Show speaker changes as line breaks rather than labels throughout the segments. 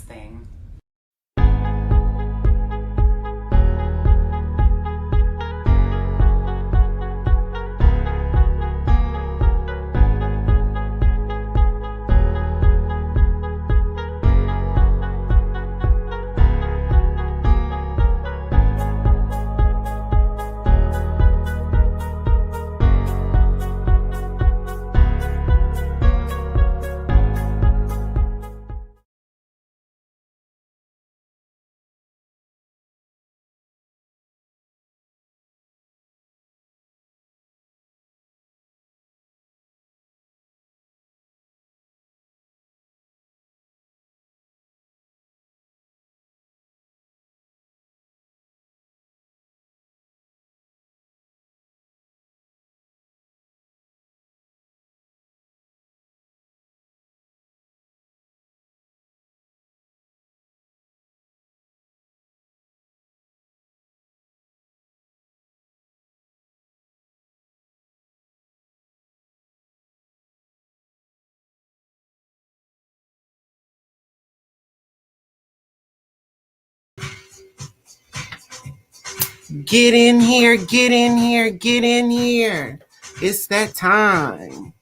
thing.
Get in here, get in here, get in here. It's that time.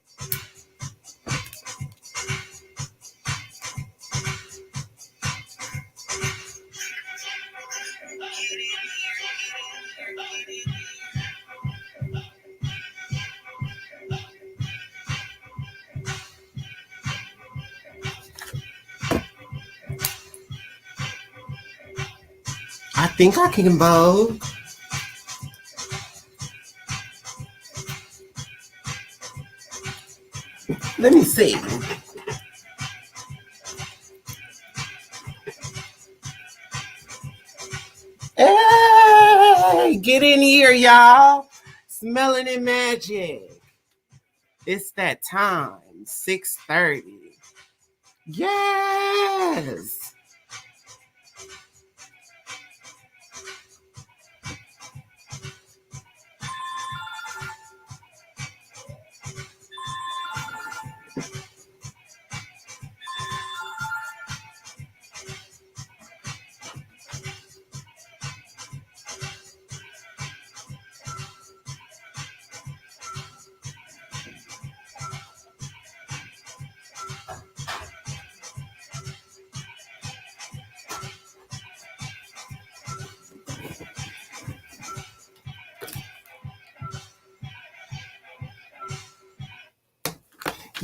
I think I can vote. Let me see. Hey, get in here, y'all. It's Melanin Magic. It's that time, 6:30. Yes.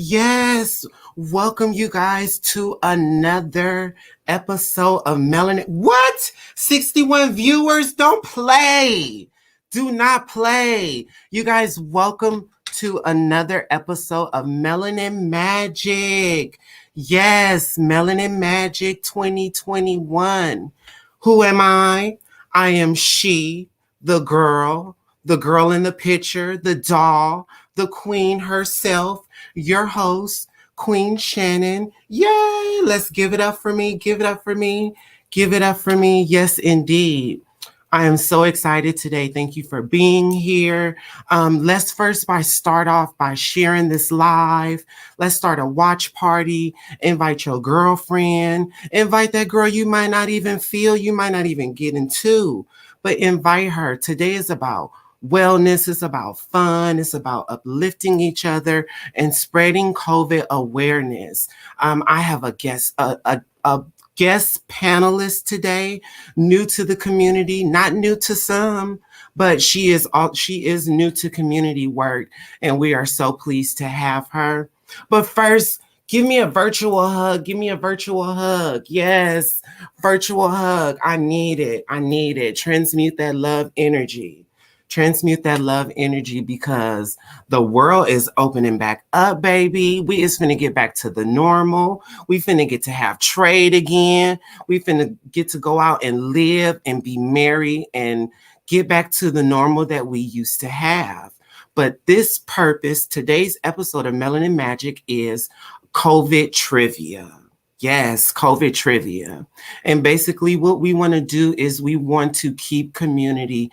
Yes, welcome you guys to another episode of Melanin. What? 61 viewers? Don't play. Do not play. You guys, welcome to another episode of Melanin Magic. Yes, Melanin Magic 2021. Who am I? I am she, the girl in the picture, the doll, the queen herself, your host, Queen Shannon. Yay! Let's give it up for me. Give it up for me. Give it up for me. Yes, indeed. I am so excited today. Thank you for being here. Let's first start off by sharing this live. Let's start a watch party. Invite your girlfriend. Invite that girl you might not even feel, you might not even get into, but invite her. Today is about wellness. It's about fun. It's about uplifting each other and spreading COVID awareness. I have a guest panelist today, new to the community, not new to some, but she is new to community work, and we are so pleased to have her. But first, give me a virtual hug. Give me a virtual hug. Yes, virtual hug. I need it. I need it. Transmute that love energy. Transmute that love energy because the world is opening back up, baby. We is finna get back to the normal. We finna get to have trade again. We finna get to go out and live and be merry and get back to the normal that we used to have. But this purpose, today's episode of Melanin Magic is COVID trivia. Yes, COVID trivia. And basically what we want to do is we want to keep community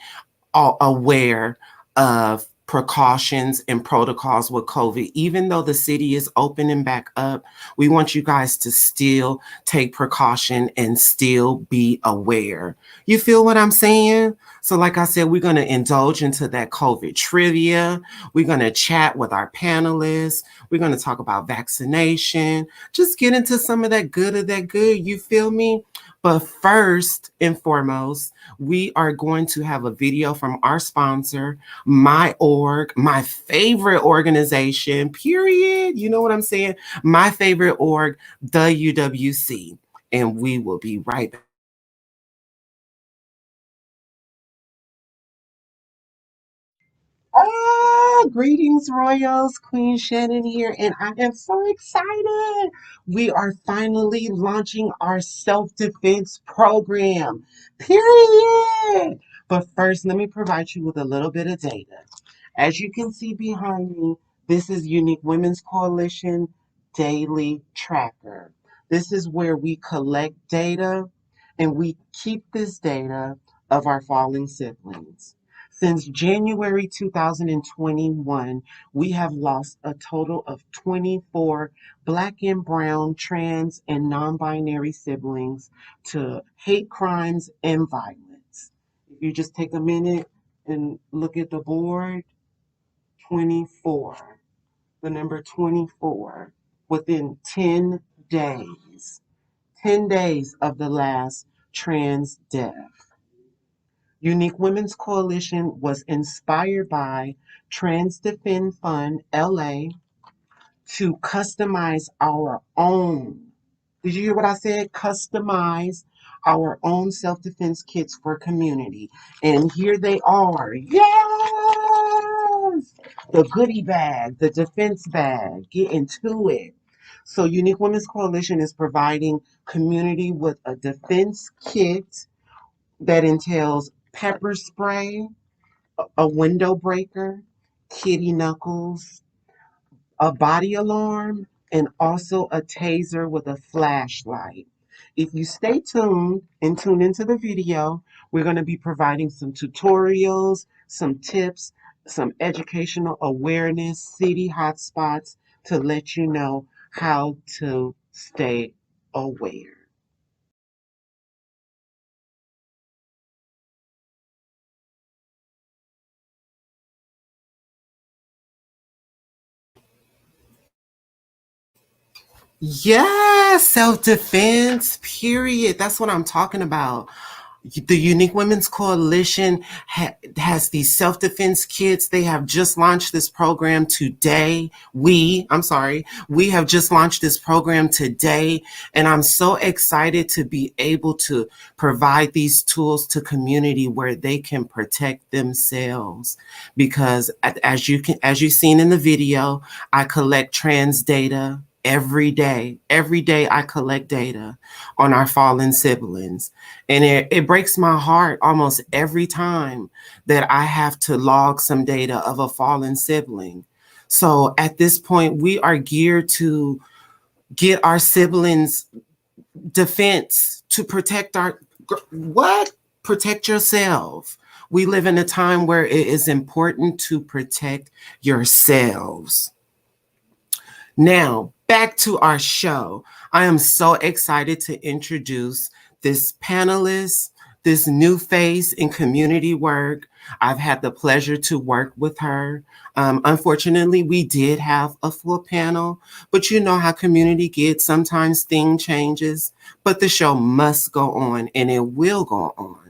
aware of precautions and protocols with COVID. Even though the city is opening back up, we want you guys to still take precaution and still be aware. You feel what I'm saying? So, like I said, we're going to indulge into that COVID trivia. We're going to chat with our panelists. We're going to talk about vaccination. Just get into some of that good of that good. You feel me? But first and foremost, we are going to have a video from our sponsor, my org, my favorite organization, period. You know what I'm saying? My favorite org, the UWC. And we will be right back. Greetings, Royals. Queen Shannon here, and I am so excited. We are finally launching our self defense program, period. But first, let me provide you with a little bit of data. As you can see behind me, this is Unique Women's Coalition Daily Tracker. This is where we collect data and we keep this data of our fallen siblings. Since January 2021, we have lost a total of 24 Black and Brown, trans, and non binary siblings to hate crimes and violence. If you just take a minute and look at the board, 24, the number 24, within 10 days, 10 days of the last trans death. Unique Women's Coalition was inspired by Trans Defend Fund LA to customize our own. Did you hear what I said? Customize our own self defense kits for community. And here they are. Yes! The goodie bag, the defense bag. Get into it. So, Unique Women's Coalition is providing community with a defense kit that entails pepper spray, a window breaker, kitty knuckles, a body alarm, and also a taser with a flashlight. If you stay tuned and tune into the video, we're going to be providing some tutorials, some tips, some educational awareness, city hotspots to let you know how to stay aware. Yeah, self defense, period. That's what I'm talking about. The Unique Women's Coalition has these self defense kits. They have just launched this program today. We have just launched this program today. And I'm so excited to be able to provide these tools to community where they can protect themselves. Because as you've seen in the video, I collect trans data every day. Every day I collect data on our fallen siblings. And it breaks my heart almost every time that I have to log some data of a fallen sibling. So at this point, we are geared to get our siblings defense to protect our what? Protect yourself. We live in a time where it is important to protect yourselves. Now, back to our show. I am so excited to introduce this panelist, this new face in community work. I've had the pleasure to work with her. Unfortunately, we did have a full panel, but you know how community gets. Sometimes thing changes, but the show must go on and it will go on.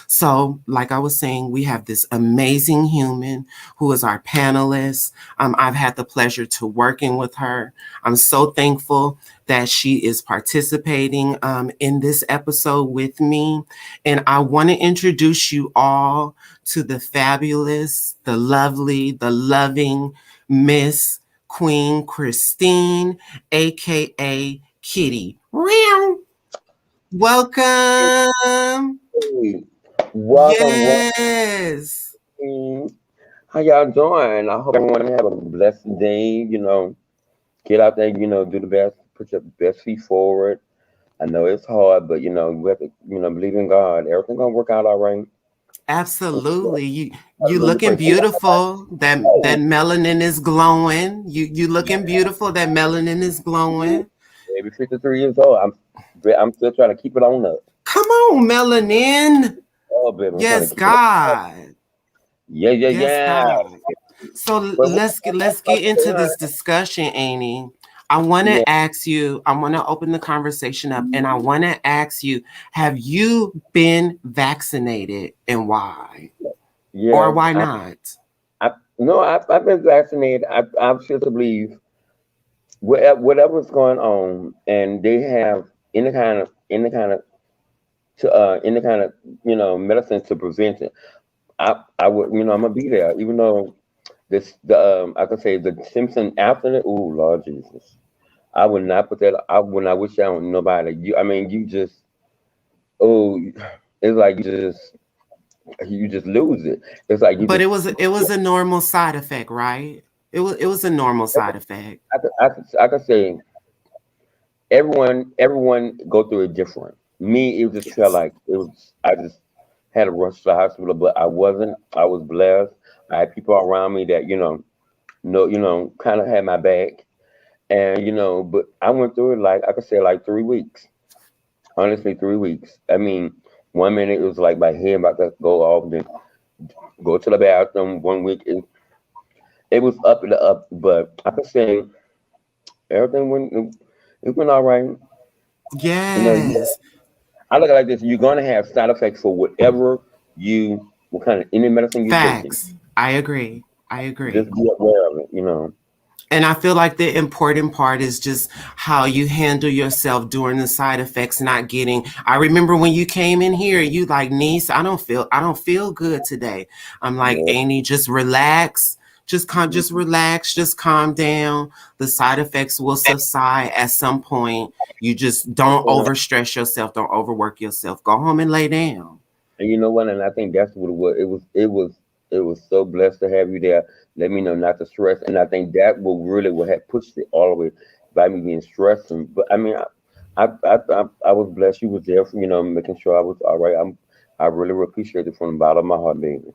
So, like I was saying, we have this amazing human who is our panelist. I've had the pleasure to working with her. I'm so thankful that she is participating in this episode with me. And I want to introduce you all to the fabulous, the lovely, the loving Miss Queen Christine, aka Kitty. Welcome.
Hey, welcome.
Yes.
How y'all doing? I hope everyone have a blessed day. Get out there, do the best, put your best feet forward. I know it's hard, but we have to, believe in God. Everything gonna work out all right.
Absolutely.
I
You
really
looking
appreciate it.
beautiful. That
Oh,
melanin is glowing. You
yeah,
looking beautiful. That melanin is glowing.
maybe 53 years old. I'm still trying to keep it on up.
Come on, melanin.
Oh, baby, I'm trying
Yes,
to keep it on up.
God.
Yeah, yeah,
Yes,
yeah.
God. So
But what
let's
about
get
you,
into
honey?
this discussion, Amy. I want
Yeah,
to ask you, I want to open the conversation up and I want to ask you, have you been vaccinated and why? Or
yeah.
why not?
No, I've been vaccinated. I still believe whatever's going on, and they have any kind of medicine to prevent it. I would I'm gonna be there, even though this the I could say the Simpson after it. Oh Lord Jesus, I would not put that. I would not wish that on nobody. I mean, you just oh, it's like you just lose it. It's like you
But
just
it was a normal side effect, right? It was a normal side effect.
I could say everyone go through it different. Me, it just felt
Yes.
like it was. I just had to rush to the hospital, but I wasn't. I was blessed. I had people around me that kind of had my back, and but I went through it like I could say like 3 weeks. Honestly, 3 weeks. I mean, one minute it was like my head about to go off, then go to the bathroom. One week it was up and up, but I could say everything went all right.
Yes.
I look at it like this: you're gonna have side effects for what kind of any medicine you're taking.
Facts. I agree. I
Just
agree.
be aware of it.
And I feel like the important part is just how you handle yourself during the side effects not getting. I remember when you came in here, you like, niece, I don't feel good today. I'm like,
Yeah.
Amy, just relax. Just relax, just calm down. The side effects will subside at some point. You just don't overstress yourself, don't overwork yourself. Go home and lay down.
And you know what? And I think that's what it was. It was so blessed to have you there. Let me know not to stress. And I think that will really would have pushed it all the way by me being stressed. But I mean, I was blessed. You was there for making sure I was all right. I really appreciate it from the bottom of my heart, baby.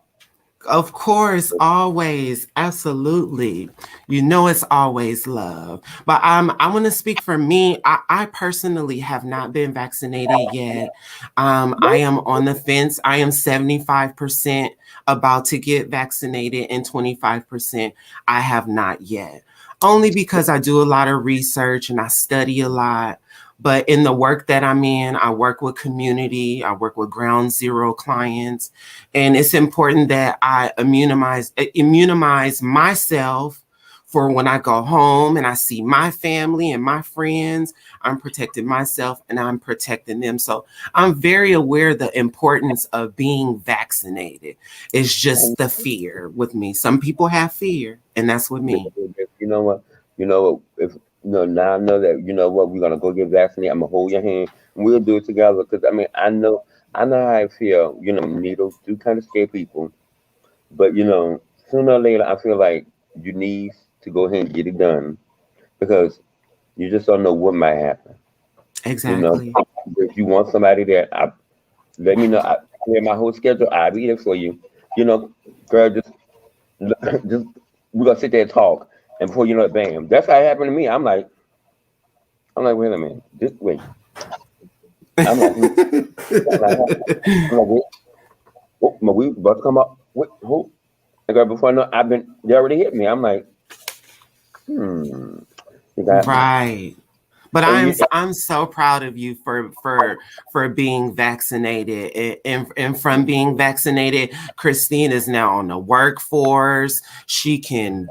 Of course, always, absolutely. You know it's always love. But I want to speak for me. I personally have not been vaccinated yet. I am on the fence. I am 75% about to get vaccinated and 25% I have not yet. Only because I do a lot of research and I study a lot. But in the work that I'm in, I work with community, I work with ground zero clients, and it's important that I immunize myself for when I go home and I see my family and my friends. I'm protecting myself and I'm protecting them. So I'm very aware of the importance of being vaccinated. It's just the fear with me. Some people have fear, and that's with me.
You know what? If now I know that what we're gonna go get vaccinated. I'm gonna hold your hand and we'll do it together. Because I mean, I know how I feel. Needles do kind of scare people, but sooner or later, I feel like you need to go ahead and get it done because you just don't know what might happen. You know,
Exactly.
if you want somebody there, let me know. I clear my whole schedule. I'll be there for you. You know, girl, just we're gonna sit there and talk, and before you know it, bam. That's how it happened to me. I'm like, wait a minute, just wait. I'm like, I'm like, wait, oh, my weed about to come up. Wait, who? And girl, before I know, they already hit me. I'm like, hmm, you got me.
Right. But
And you,
I'm so proud of you for being vaccinated and from being vaccinated. Christine is now on the workforce. She can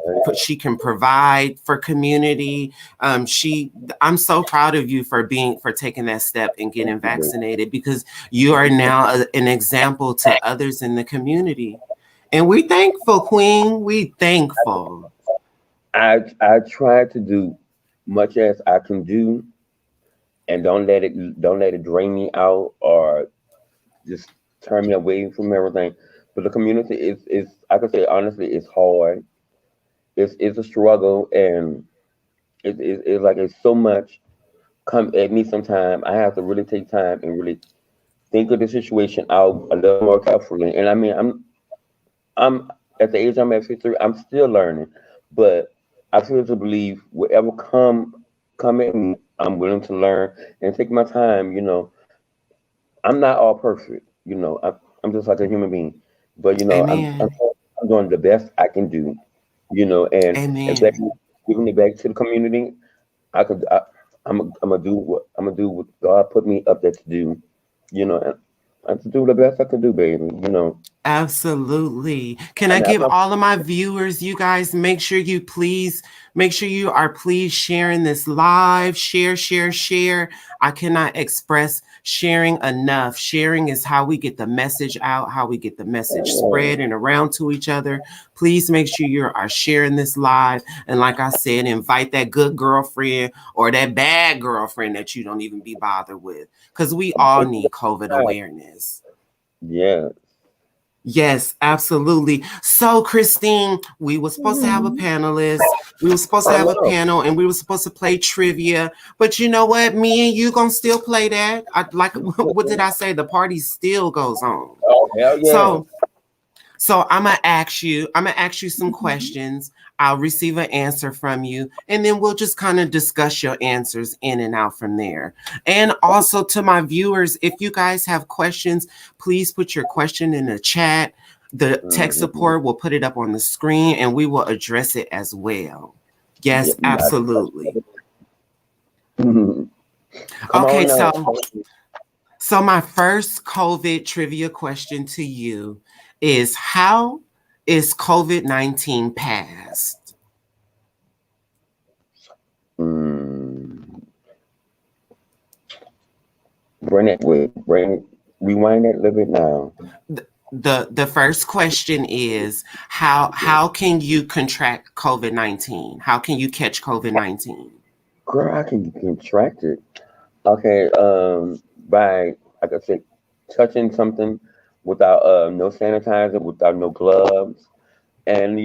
provide for community. She I'm so proud of you for taking that step and getting vaccinated because you are now an example to others in the community. And we thankful, Queen. We thankful.
I try to do much as I can do, and don't let it drain me out or just turn me away from everything. But the community is I could say honestly, it's hard. It's a struggle, and it's like it's so much come at me. Sometimes I have to really take time and really think of the situation out a little more carefully. And I mean, I'm at the age I'm at 53. I'm still learning, but I feel to believe whatever come at me, I'm willing to learn and take my time. I'm not all perfect. I'm just like a human being, but
Amen.
I'm doing the best I can do. And if that
Amen.
means giving it back to the community, I could. I'm gonna do what God put me up there to do. And I to do the best I can do, baby.
Absolutely. Can I
And have
give
my
all of my viewers, you guys, make sure you are please sharing this live. Share, share, share. I cannot express sharing enough. Sharing is how we get the message out, how we get the message spread and around to each other. Please make sure you are sharing this live. And like I said, invite that good girlfriend or that bad girlfriend that you don't even be bothered with. Because we all need COVID awareness.
yeah.
Yes, absolutely. So, Christine, we were supposed to have a panelist. We were supposed to
I
have a
know.
panel, and we were supposed to play trivia. But you know what? Me and you gonna still play that. What did I say? The party still goes on.
Oh hell yeah.
So, I'm gonna ask you some questions. I'll receive an answer from you, and then we'll just kind of discuss your answers in and out from there. And also to my viewers, if you guys have questions, please put your question in the chat. The tech
Mhm.
support will put it up on the screen and we will address it as well.
Yeah.
Yes, absolutely.
Come
Okay,
on now.
so my first COVID trivia question to you is how is COVID-19 passed?
Mm. Bring it with bring rewind that a little bit now.
The first question is how can you contract COVID-19? How can you catch COVID-19?
Girl, I can contract it. Okay, by like I said, touching something without no sanitizer, without no gloves, and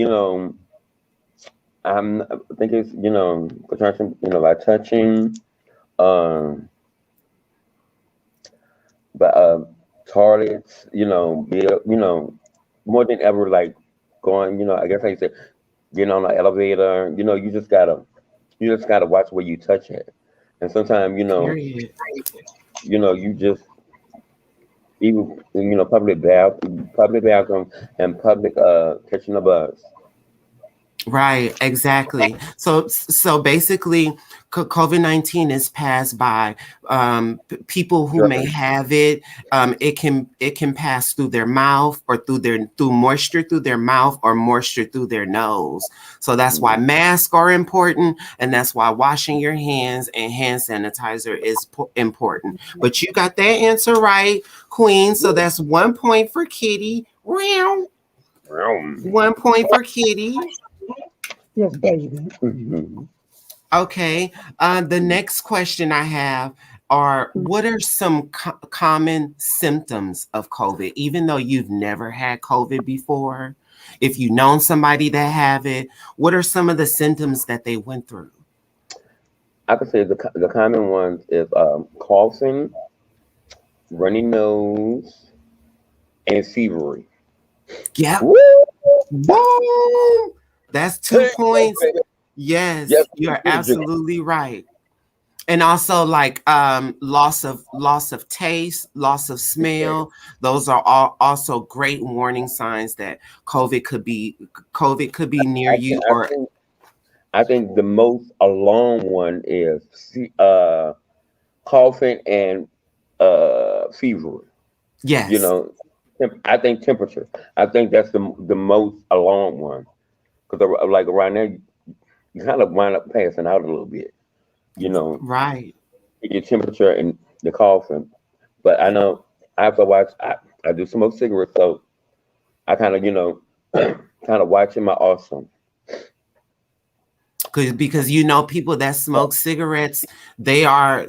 I think it's protection, by touching, um, by toilets, more than ever, like going, I guess like you said, getting on the elevator, you just gotta watch where you touch it, and sometimes,
Period.
you just even public bathroom and public catching a bus.
Right, exactly. So basically, COVID-19 is passed by people who may
Germs.
have it. It can pass through their mouth or through moisture through their mouth or moisture through their nose. So that's why
Mhm.
masks are important, and that's why washing your hands and hand sanitizer is important. But you got that answer right, Queen. So that's 1 point for Kitty. Meow.
Vroom.
1 point for Kitty.
Yes, baby.
Mhm.
Okay. The next question I have are what are some common symptoms of COVID, even though you've never had COVID before? If you've known somebody that have it, what are some of the symptoms that they went through?
I could say the common ones is coughing, runny nose, and fevery.
Yep.
Woo!
Boom. That's
Hey,
2 points.
baby. Yes,
Yes, you're
get it, Jigga.
absolutely right. And also like loss of taste, loss of smell. Those are all also great warning signs that covid could be near
I think,
you.
I
Or
think I think the most alarm one is coughing and fever. You
yes.
know, I think temperature. I think that's the most alarm one because like around there, you kind of wind up passing out a little bit. You know,
Right.
your temperature and the coughing. But I know I have to watch. I do smoke cigarettes, so I kind of kind of watching my awesome.
Because people that smoke cigarettes, they are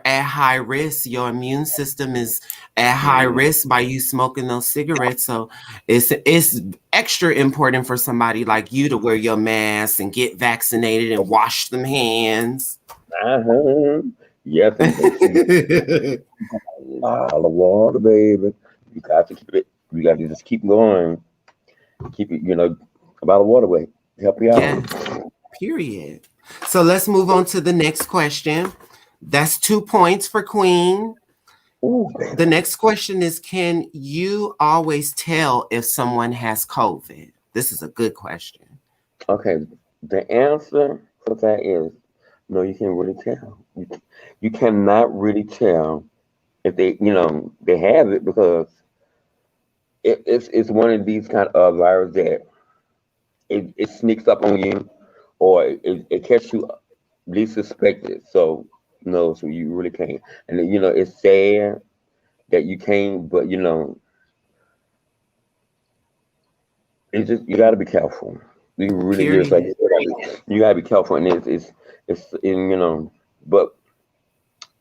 at high risk. Your immune system is at high
Mm,
risk by you smoking those cigarettes. So it's extra important for somebody like you to wear your mask and get vaccinated and wash them hands.
uh-huh. Yes, and bottle of water, baby. You got to keep it. You got to just keep going. Keep it. A bottle of water way help you out.
Yes, period. So let's move on to the next question. That's 2 points for Queen.
Ooh,
The next question is, can you always tell if someone has COVID? This is a good question.
okay. The answer for that is no. You can't really tell. You cannot really tell if they have it because it's one of these kind of viruses that it sneaks up on you or it catches you least suspected. So no, so you really can't. And then, it's sad that you can't, but it's just you got to be careful. You really is like
Period.
you got to be careful, and it's and, But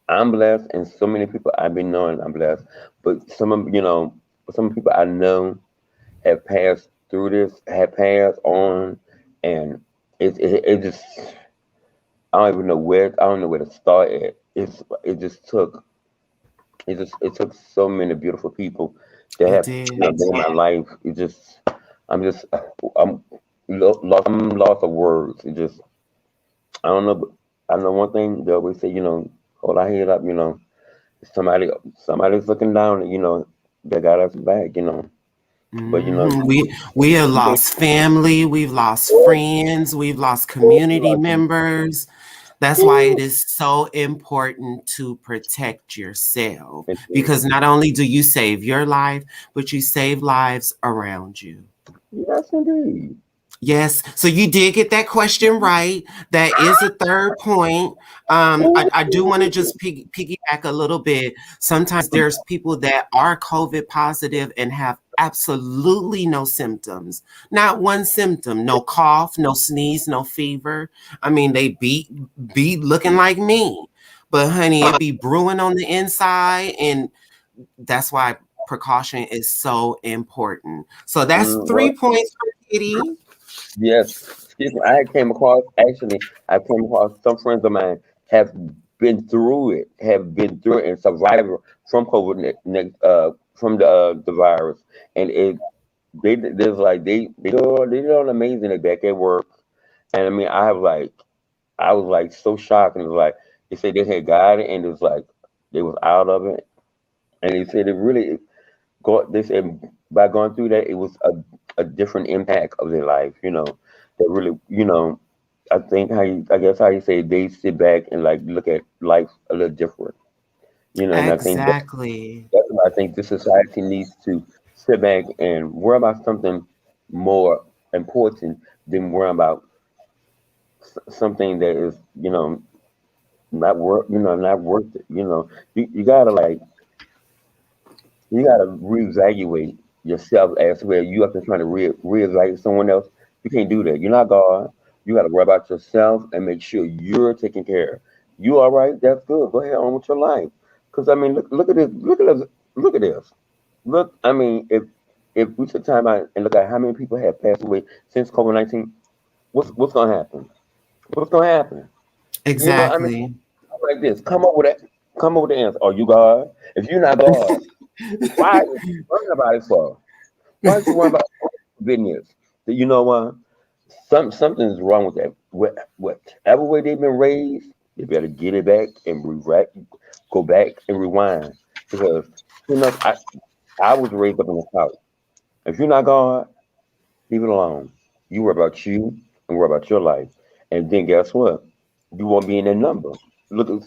I'm blessed, and so many people I've been knowing I'm blessed. But some people I know have passed through this, have passed on, and it just I don't know where to start at. It just took it took so many beautiful people that
It
have
did.
been in my life. I'm just I'm I'm lost of words. I don't know. But I know one thing they always say. Hold our head up. Somebody's looking down. And they got us back. But
We have
you can't.
lost family, we've lost friends, we've lost community members. That's why it is so important to protect yourself because not only do you save your life, but you save lives around you.
Yes, indeed.
Yes. So you did get that question right. That is a third point. I do want to just piggyback a little bit. Sometimes there's people that are COVID positive and have absolutely no symptoms. Not one symptom. No cough, no sneeze, no fever. I mean, they be looking like me. But honey, it be brewing on the inside. And that's why precaution is so important. So that's
Well,
3 points for Kitty.
yes. Excuse me. I came across some friends of mine have have been through it and survived from COVID, from the virus, and there's like they doing amazing. They back at work, and I mean I was like so shocked, and it was like they said they had got it, and it was like they was out of it, and they said it really they said by going through that it was a different impact of their life. That really I think I guess how you say they sit back and like look at life a little different. And I think
Exactly.
that's what I think the society needs to sit back and worry about something more important than worry about something that is not worth it. You gotta reevaluate yourself as well. You have to try to reevaluate someone else. You can't do that. You're not God. You got to worry about yourself and make sure you're taken care of. You all right? That's good. Go ahead on with your life. Because I mean, look at this. Look at this. Look at this. Look. I mean, if we took time out and look at how many people have passed away since COVID-19, what's gonna happen? What's gonna happen? I mean,
Exactly.
like this. Come up with the answer. Are you God? If you're not God, why are you worrying about it for? Why are you worrying about business? You know what? Something's wrong with that. Whatever way they've been raised, they better get it back and go back and rewind. Because I was raised up in the South. If you're not God, leave it alone. You worry about you and worry about your life. And then guess what? You won't be in that number. Look at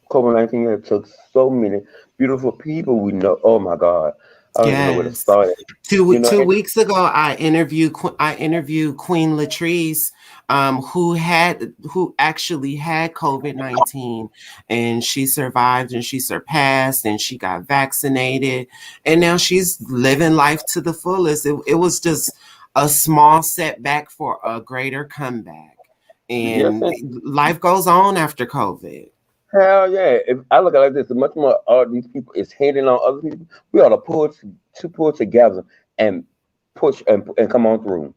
COVID-19 had took so many beautiful people we know. Oh my God. I don't even know where to
Yes.
start at.
Two
And
weeks ago, I interviewed Queen Latrice, who actually had COVID-19, and she survived and she surpassed and she got vaccinated, and now she's living life to the fullest. It was just a small setback for a greater comeback,
yes,
and
and
life goes on after COVID.
hell yeah. If I look at it like this, much more all these people is hating on other people, we ought to pull together and push and come on through.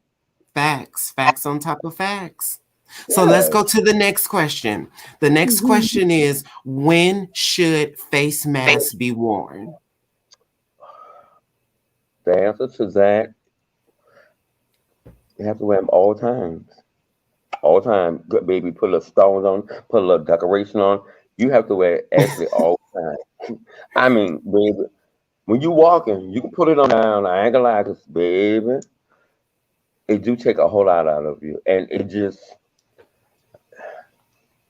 Facts on top of facts. So let's go to the next question. The next question is, when should face masks be worn?
The answer to that, you have to wear them all times. All time. Good baby, put a little stones on, put a little decoration on. You have to wear it actually all the time. I mean, baby, when you walking, you can put it on down. I ain't gonna lie, 'cause, baby, it do take a whole lot out of you. And it just,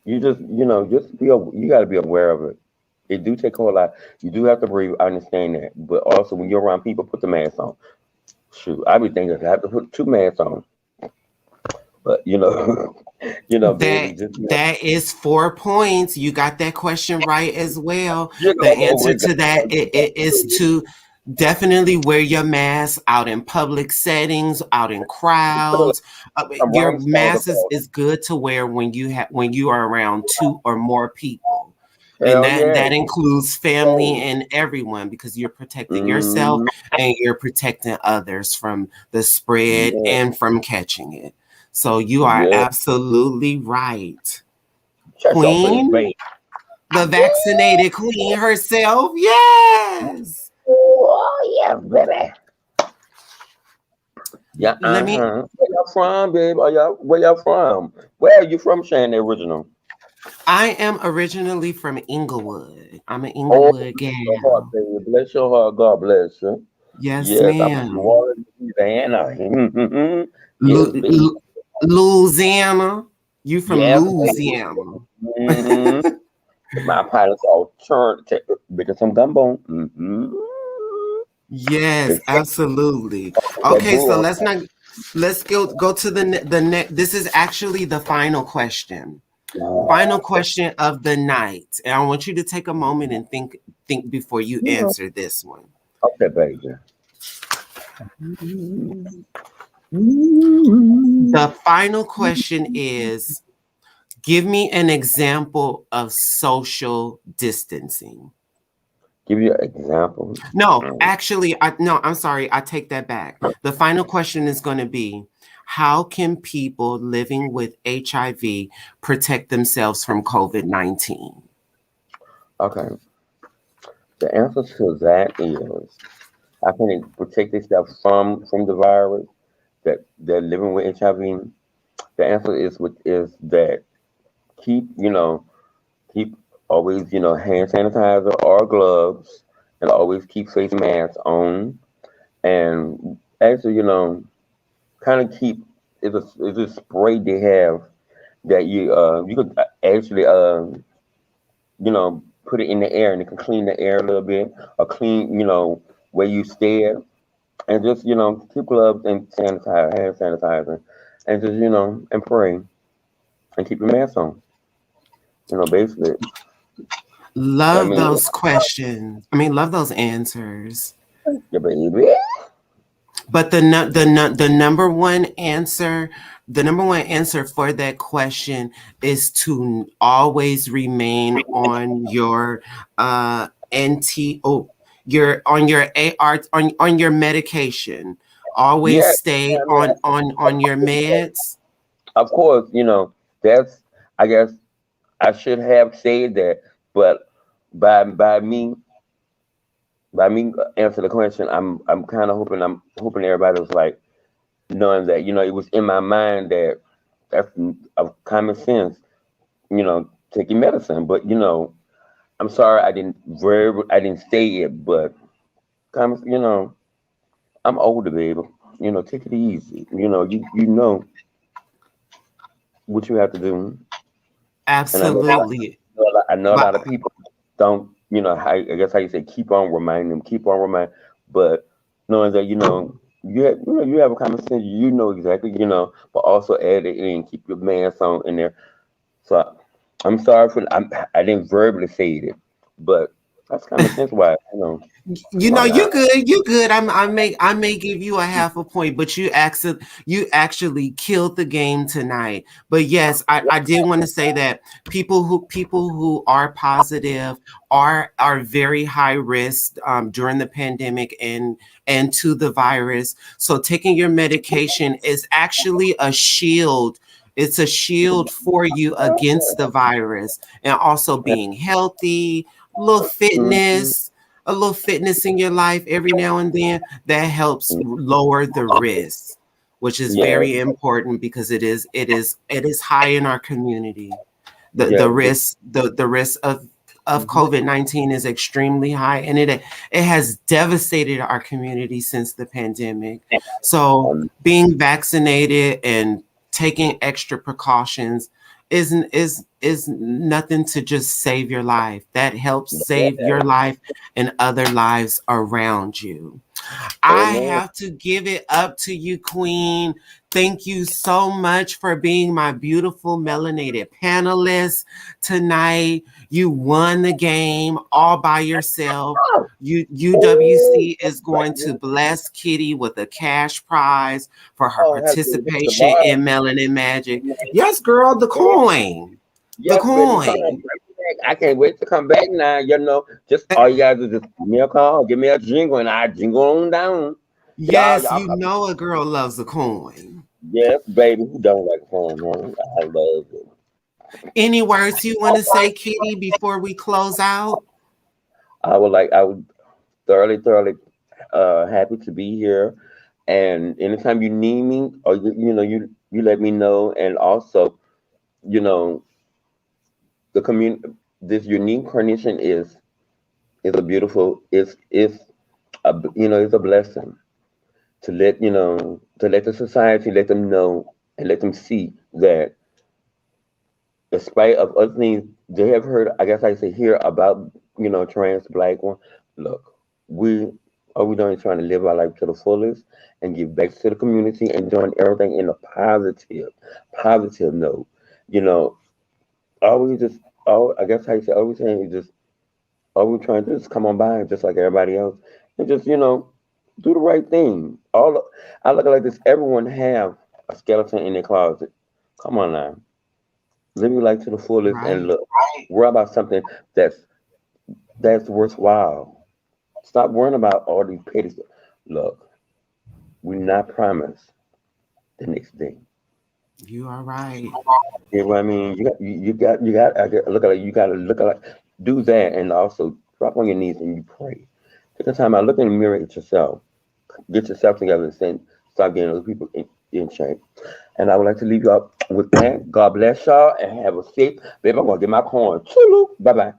just you gotta be aware of it. It do take a whole lot. You do have to breathe. I understand that. But also when you're around people, put the mask on. Shoot, I be thinking I have to put two masks on. But baby,
That is 4 points. You got that question right as well.
you
The
know,
answer
over
to that is to definitely wear your mask out in public settings, out in crowds.
I'm
Your
writing songs
mask
about
is good to wear when you are around two or more people. And
hell yeah.
that includes family and everyone, because you're protecting yourself
Mm,
and you're protecting others from the spread
yeah,
and from catching it. So you are
yeah.
absolutely right.
Shut your face,
Queen,
baby.
the vaccinated queen herself. Yes.
Oh yeah, baby. Yeah,
Let me
Where y'all from, babe? Where y'all from? Where are you from, Shane, the original?
I am originally from Inglewood. I'm an
Oh,
Inglewood
bless your heart,
gal.
baby. Bless your heart. God bless you.
Yes,
Yes, I'm from New
ma'am.
Orleans, Louisiana. Yes,
Lu-
baby.
Lu- Louisiana. You from
Yes, baby.
Louisiana.
Mm-hmm. My pilots all turned to because I'm gumbo.
Yes,
It's
absolutely.
that
Okay, so
bull.
let's go to the next. This is actually the final question. Final question of the night. And I want you to take a moment and think before you answer this one.
Okay, baby.
The final question is, give me an example of social distancing.
Give you an example.
No, actually, I'm sorry. I take that back. The final question is going to be, how can people living with HIV protect themselves from COVID-19?
Okay. The answer to that is how can they protect themselves from the virus that they're living with HIV? The answer is that keep keep always hand sanitizer or gloves and always keep face masks on and actually kind of keep it's a spray they have that you could actually put it in the air and it can clean the air a little bit or clean where you stay at. And just keep gloves and sanitizer, hand sanitizer, and just and pray and keep your mask on. Basically, I
Love
mean,
those questions. I mean, love those answers.
yeah, baby.
But the number one answer, for that question is to always remain on your NTO, your AR, on your medication. Always
Yeah,
stay
I mean,
on your meds.
of course, that's. I guess I should have said that, but by me answer the question, I'm kind of hoping everybody was like knowing that it was in my mind that that's of common sense, take your medicine, but I'm sorry I didn't say it, but common, I'm older, baby. Take it easy. You know what you have to do, and
Absolutely.
I know a
But
lot of people don't. I guess how you say keep on reminding them, keep on reminding, but knowing that you have a common sense, exactly, but also add it in, keep your mask on in there. So I'm sorry I didn't verbally say it, but that's common sense. Why why
you
not?
good, I may give you a half a point, but you actually killed the game tonight. But yes, I did want to say that people who are positive are very high risk during the pandemic and to the virus. So taking your medication is actually a shield It's a shield for you against the virus, and also being healthy,
Mhm.
a little fitness in your life every now and then that helps lower the risk, which is
Yes,
very important because it is high in our community. The
yes,
risk of COVID-19 is extremely high, and it has devastated our community since the pandemic. So
um,
being vaccinated and taking extra precautions is nothing to just save your life. That helps save your life and other lives around you. I
amen.
have to give it up to you, Queen. Thank you so much for being my beautiful melanated panelist tonight. You won the game all by yourself.
Oh,
UWC is going to bless Kitty with a cash prize for her
oh, have to get
participation
tomorrow.
in Melanin Magic. Yes, girl, the
Yes,
coin. The
yes, baby, come on,
coin.
bring it back. I can't wait to come back now. Just all you gotta do is just give me a call, give me a jingle, and I jingle on down.
Yes,
Y'all
you
come.
know a girl loves a coin.
Yes, baby, who don't like phone, man? I love it.
Any words you want to say, Kitty, before we close out?
I would thoroughly happy to be here. And anytime you need me, or you let me know. And also, you know, the community, this unique carnation is a beautiful, is it's a blessing to let the society let them know and let them see that despite of other things they have heard, I guess I say hear about, trans black one. Look, we we doing trying to live our life to the fullest and give back to the community and doing everything in a positive note. You know, always just I guess how you say always saying is just all we trying to do is come on by just like everybody else and just, do the right thing. I look at it like this, everyone have a skeleton in their closet. Come on now. Live your life to the fullest and
Right.
look. Worry about something that's worthwhile. Stop worrying about all these petty stuff. Look, we're not promised the next day.
You are right.
You know what I mean? You got. I got- look at it. You got to look at it. Do that, and also drop on your knees and you pray. Take the time out. Look in the mirror at yourself. Get yourself together and stop getting other people in shape. And I would like to leave you up with that. God bless y'all and have a safe. Baby, I'm gonna get my corn. Bye bye.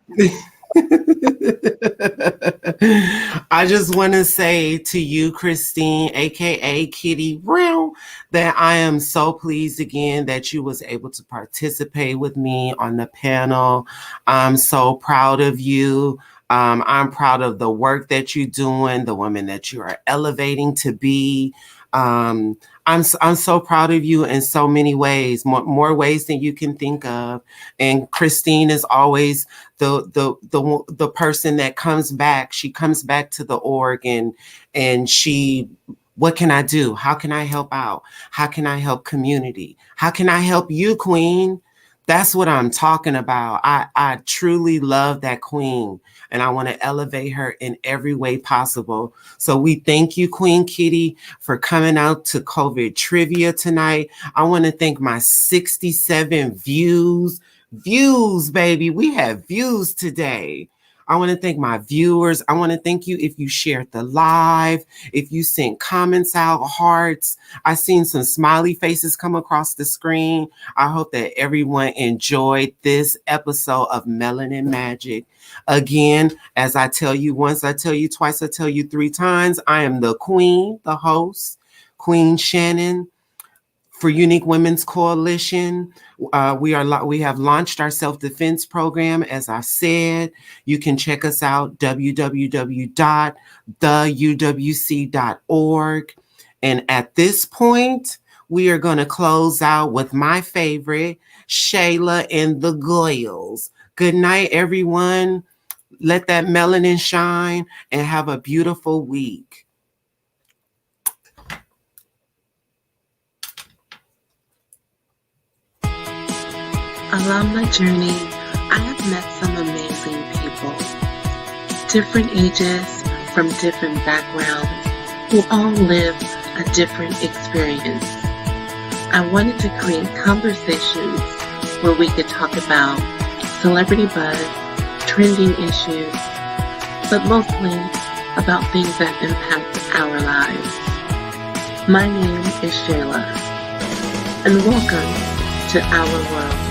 I just want to say to you, Christine, aka Kitty Brown, that I am so pleased again that you was able to participate with me on the panel. I'm so proud of you. I'm proud of the work that you're doing, the woman that you are elevating to be. Um, I'm so proud of you in so many ways, more ways than you can think of. And Christine is always the person that comes back. She comes back to the org and she, what can I do? How can I help out? How can I help community? How can I help you, Queen? That's what I'm talking about. I truly love that queen and I want to elevate her in every way possible. So we thank you, Queen Kitty, for coming out to COVID trivia tonight. I want to thank my 67 views, baby. We have views today. I want to thank my viewers. I want to thank you if you shared the live, if you sent comments out, hearts. I seen some smiley faces come across the screen. I hope that everyone enjoyed this episode of Melanin Magic. Again, as I tell you once, I tell you twice, I tell you three times, I am the queen, the host, Queen Shannon for Unique Women's Coalition. We have launched our self-defense program. As I said, you can check us out, www.theuwc.org. And at this point, we are going to close out with my favorite, Shayla and the Goyles. Good night, everyone. Let that melanin shine and have a beautiful week.
Along my journey, I have met some amazing people, different ages, from different backgrounds, who all live a different experience. I wanted to create conversations where we could talk about celebrity buzz, trending issues, but mostly about things that impact our lives. My name is Shayla, and welcome to our world.